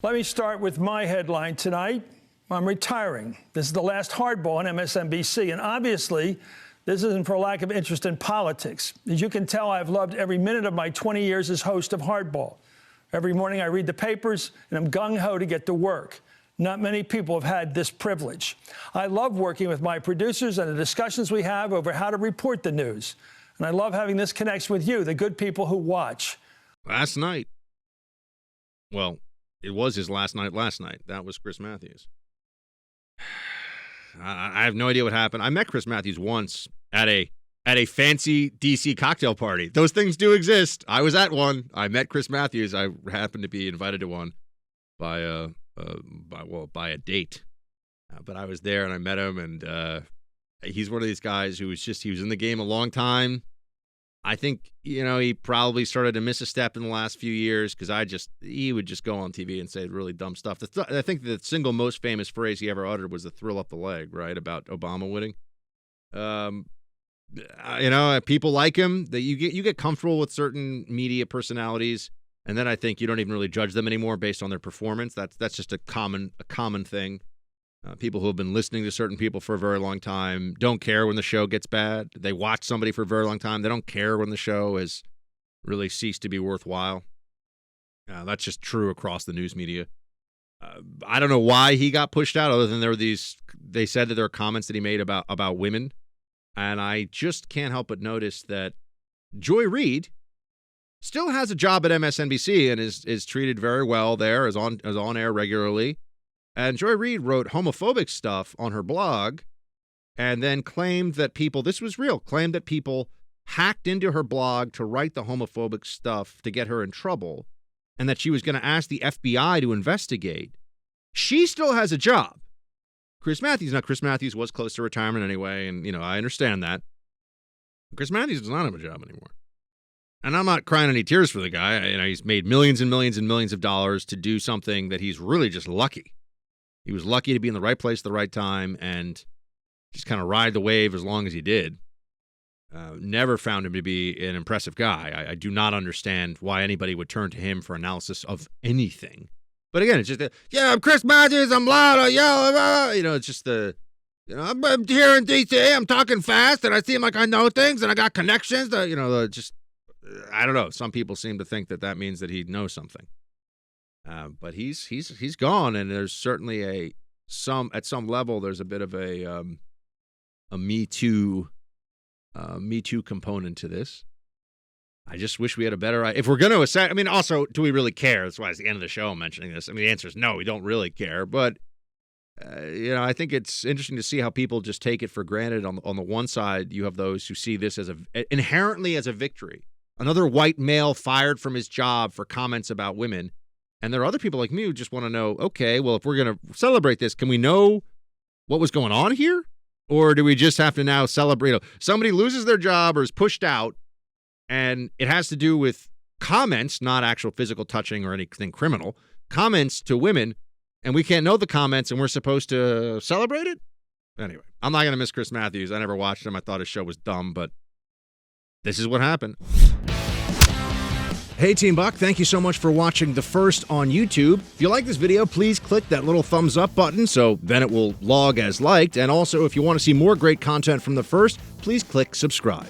Let me start with my headline tonight. I'm retiring. This is the last hardball on MSNBC, and obviously, this isn't for lack of interest in politics. As you can tell, I've loved every minute of my 20 years as host of Hardball. Every morning I read the papers, and I'm gung-ho to get to work. Not many people have had this privilege. I love working with my producers and the discussions we have over how to report the news. And I love having this connection with you, the good people who watch. Last night. Well, it was his last night. That was Chris Matthews. I have no idea what happened. I met Chris Matthews once at a fancy D.C. cocktail party. Those things do exist. I was at one. I met Chris Matthews. I happened to be invited to one by a date. But I was there and I met him, and he's one of these guys who he was in the game a long time. I think, he probably started to miss a step in the last few years because he would just go on TV and say really dumb stuff. I think the single most famous phrase he ever uttered was the thrill up the leg, right, about Obama winning. People like him. That you get comfortable with certain media personalities, and then I think you don't even really judge them anymore based on their performance. That's just a common thing. People who have been listening to certain people for a very long time don't care when the show gets bad. They watch somebody for a very long time. They don't care when the show has really ceased to be worthwhile. That's just true across the news media. I don't know why he got pushed out, other than they said that there are comments that he made about women. And I just can't help but notice that Joy Reid still has a job at MSNBC and is treated very well there, is on air regularly. And Joy Reid wrote homophobic stuff on her blog and then claimed that people hacked into her blog to write the homophobic stuff to get her in trouble, and that she was going to ask the FBI to investigate. She still has a Job. Chris Matthews was close to retirement anyway, and, I understand that. Chris Matthews does not have a job anymore. And I'm not crying any tears for the guy. He's made millions and millions and millions of dollars to do something that he's really just lucky. He was lucky to be in the right place at the right time and just kind of ride the wave as long as he did. Never found him to be an impressive guy. I do not understand why anybody would turn to him for analysis of anything. But again, it's just, I'm Chris Matthews, I'm loud, I yell, it's just I'm here in D.C., I'm talking fast, and I seem like I know things, and I got connections, I don't know. Some people seem to think that means that he knows something. But he's gone, and there's certainly at some level there's a bit of a Me Too component to this. I just wish we had a better idea. If we're going to assess, also, do we really care? That's why it's the end of the show I'm mentioning this. The answer is no, we don't really care. But I think it's interesting to see how people just take it for granted. On the one side, you have those who see this as inherently as a victory. Another white male fired from his job for comments about women. And there are other people like me who just want to know, okay, well, if we're going to celebrate this, can we know what was going on here? Or do we just have to now celebrate? Somebody loses their job or is pushed out, and it has to do with comments, not actual physical touching or anything criminal, comments to women, and we can't know the comments, and we're supposed to celebrate it? Anyway, I'm not going to miss Chris Matthews. I never watched him. I thought his show was dumb, but this is what happened. Hey, Team Buck, thank you so much for watching The First on YouTube. If you like this video, please click that little thumbs up button so then it will log as liked. And also, if you want to see more great content from The First, please click subscribe.